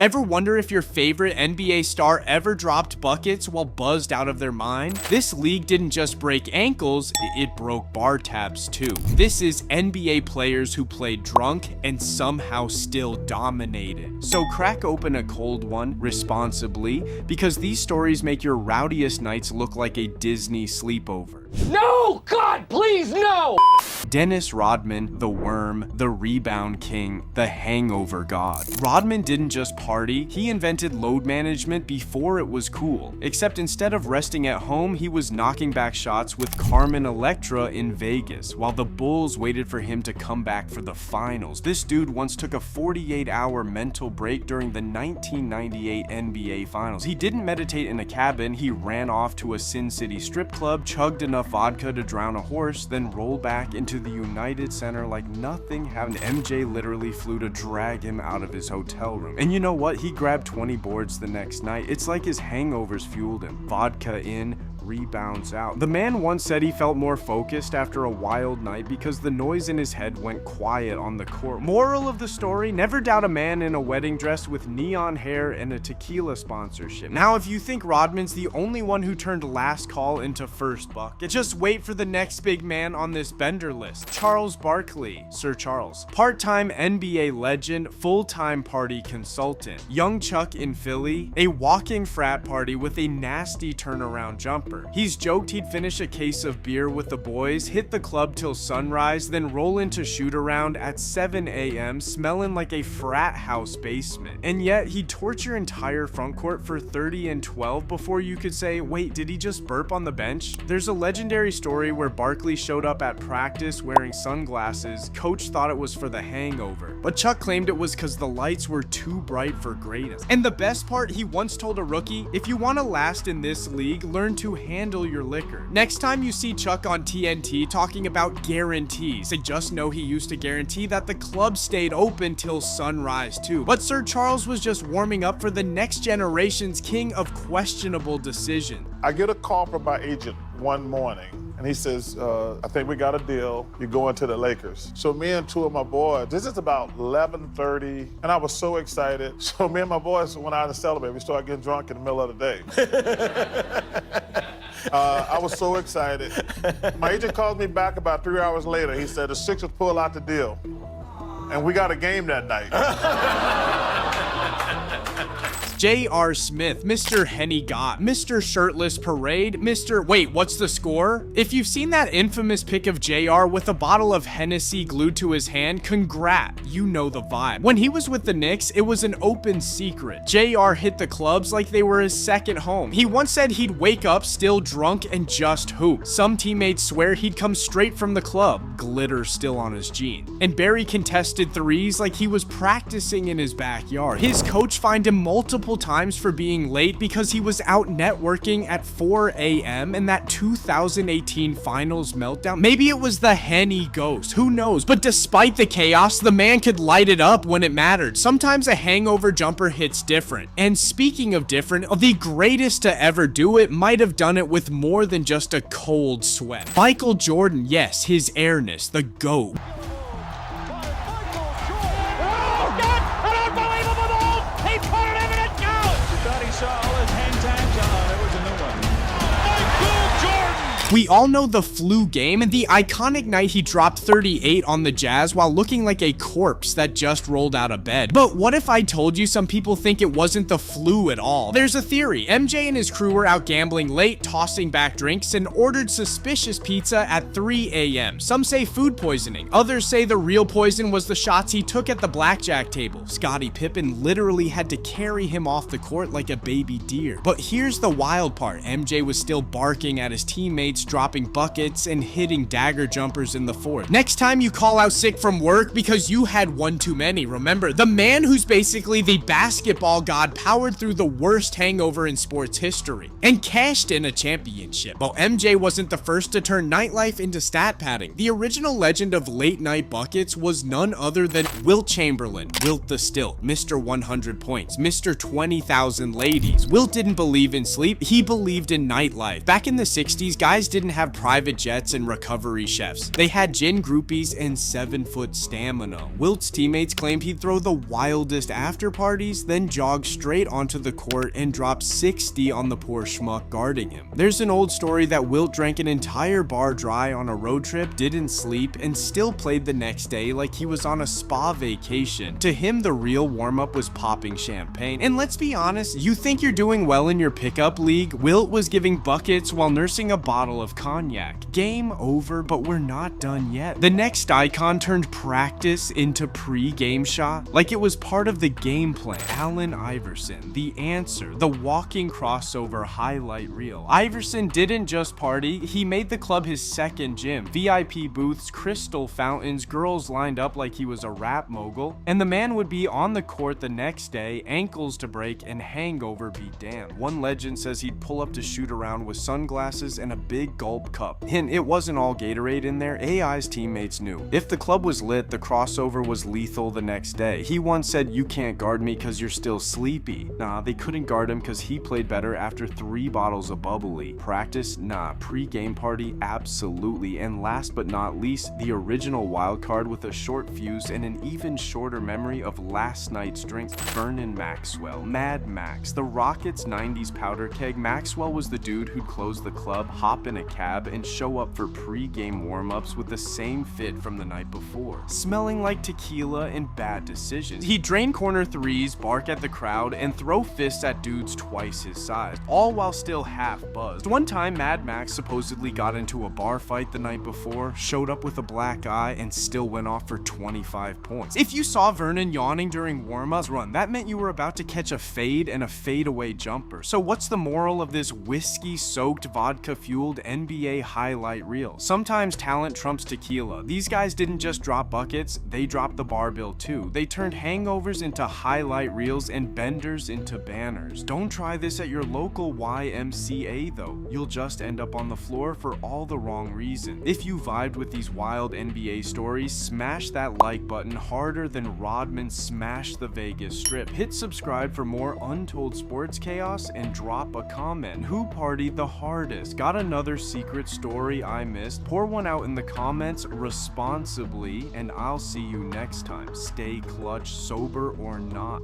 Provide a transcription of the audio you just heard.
Ever wonder if your favorite NBA star ever dropped buckets while buzzed out of their mind? This league didn't just break ankles, it broke bar tabs too. This is NBA players who played drunk and somehow still dominated. So crack open a cold one responsibly, because these stories make your rowdiest nights look like a Disney sleepover. No! God, please, no! Dennis Rodman, the Worm, the Rebound King, the Hangover God. Rodman didn't just party, he invented load management before it was cool. Except instead of resting at home, he was knocking back shots with Carmen Electra in Vegas, while the Bulls waited for him to come back for the finals. This dude once took a 48-hour mental break during the 1998 NBA Finals. He didn't meditate in a cabin, he ran off to a Sin City strip club, chugged enough vodka to drown a horse, then rolled back into the United Center like nothing happened. MJ literally flew to drag him out of his hotel room. And you know what? He grabbed 20 boards the next night. It's like his hangovers fueled him. Vodka in, rebounds out. The man once said he felt more focused after a wild night because the noise in his head went quiet on the court. Moral of the story, never doubt a man in a wedding dress with neon hair and a tequila sponsorship. Now, if you think Rodman's the only one who turned last call into first bucket, just wait for the next big man on this bender list. Charles Barkley, Sir Charles. Part-time NBA legend, full-time party consultant. Young Chuck in Philly, a walking frat party with a nasty turnaround jumper. He's joked he'd finish a case of beer with the boys, hit the club till sunrise, then roll into shoot around at 7 a.m. smelling like a frat house basement. And yet he'd torch your entire front court for 30 and 12 before you could say, wait, did he just burp on the bench? There's a legendary story where Barkley showed up at practice wearing sunglasses. Coach thought it was for the hangover, but Chuck claimed it was because the lights were too bright for greatness. And the best part, he once told a rookie, if you want to last in this league, learn to handle your liquor. Next time you see Chuck on TNT talking about guarantees, say just know he used to guarantee that the club stayed open till sunrise too. But Sir Charles was just warming up for the next generation's king of questionable decision. I get a call from my agent one morning, and he says, I think we got a deal. You're going to the Lakers. So me and two of my boys, this is about 11:30, and I was so excited. So me and my boys went out to celebrate. We started getting drunk in the middle of the day. I was so excited. My agent called me back about 3 hours later. He said, the Sixers pulled out the deal, and we got a game that night. J.R. Smith, Mr. Henny Gott, Mr. Shirtless Parade, Mr. Wait, what's the score? If you've seen that infamous pic of J.R. with a bottle of Hennessy glued to his hand, congrats, you know the vibe. When he was with the Knicks, it was an open secret. J.R. hit the clubs like they were his second home. He once said he'd wake up still drunk and just hoop. Some teammates swear he'd come straight from the club, glitter still on his jeans, and bury contested threes like he was practicing in his backyard. His coach fined him multiple times for being late because he was out networking at 4 a.m. in that 2018 finals meltdown. Maybe it was the Henny ghost, who knows? But despite the chaos, the man could light it up when it mattered. Sometimes a hangover jumper hits different. And speaking of different, the greatest to ever do it might have done it with more than just a cold sweat. Michael Jordan, yes, his airness, the GOAT. We all know the flu game and the iconic night he dropped 38 on the Jazz while looking like a corpse that just rolled out of bed. But what if I told you some people think it wasn't the flu at all? There's a theory. MJ and his crew were out gambling late, tossing back drinks, and ordered suspicious pizza at 3 a.m. Some say food poisoning. Others say the real poison was the shots he took at the blackjack table. Scottie Pippen literally had to carry him off the court like a baby deer. But here's the wild part. MJ was still barking at his teammates, dropping buckets and hitting dagger jumpers in the fourth. Next time you call out sick from work because you had one too many, remember, the man who's basically the basketball god powered through the worst hangover in sports history and cashed in a championship. But MJ wasn't the first to turn nightlife into stat padding. The original legend of late night buckets was none other than Wilt Chamberlain, Wilt the Stilt, Mr. 100 points, Mr. 20,000 ladies. Wilt didn't believe in sleep, he believed in nightlife. Back in the 60s, guys guys didn't have private jets and recovery chefs. They had gin groupies and 7-foot stamina. Wilt's teammates claimed he'd throw the wildest after parties, then jog straight onto the court and drop 60 on the poor schmuck guarding him. There's an old story that Wilt drank an entire bar dry on a road trip, didn't sleep, and still played the next day like he was on a spa vacation. To him, the real warm-up was popping champagne. And let's be honest, you think you're doing well in your pickup league? Wilt was giving buckets while nursing a bottle of cognac. Game over, but we're not done yet. The next icon turned practice into pre-game shot like it was part of the game plan. Allen Iverson, the answer, the walking crossover highlight reel. Iverson didn't just party, he made the club his second gym. VIP booths, crystal fountains, girls lined up like he was a rap mogul, and the man would be on the court the next day, ankles to break and hangover be damned. One legend says he'd pull up to shoot around with sunglasses and a big gulp cup. And it wasn't all Gatorade in there, AI's teammates knew. If the club was lit, the crossover was lethal the next day. He once said, "You can't guard me cause you're still sleepy." Nah, they couldn't guard him cause he played better after 3 bottles of bubbly. Practice? Nah. Pre-game party? Absolutely. And last but not least, the original wild card with a short fuse and an even shorter memory of last night's drink, Vernon Maxwell. Mad Max, the Rockets' 90s powder keg. Maxwell was the dude who'd close the club, hop in a cab, and show up for pre-game warm-ups with the same fit from the night before, smelling like tequila and bad decisions. He'd drain corner threes, bark at the crowd, and throw fists at dudes twice his size, all while still half buzzed. One time, Mad Max supposedly got into a bar fight the night before, showed up with a black eye, and still went off for 25 points. If you saw Vernon yawning during warm-ups, run. That meant you were about to catch a fade and a fadeaway jumper. So what's the moral of this whiskey-soaked, vodka-fueled NBA highlight reel? Sometimes talent trumps tequila. These guys didn't just drop buckets, they dropped the bar bill too. They turned hangovers into highlight reels and benders into banners. Don't try this at your local YMCA though. You'll just end up on the floor for all the wrong reasons. If you vibed with these wild NBA stories, smash that like button harder than Rodman smashed the Vegas Strip. Hit subscribe for more untold sports chaos and drop a comment. Who partied the hardest? Got another secret story I missed? Pour one out in the comments responsibly, and I'll see you next time. Stay clutch, sober or not.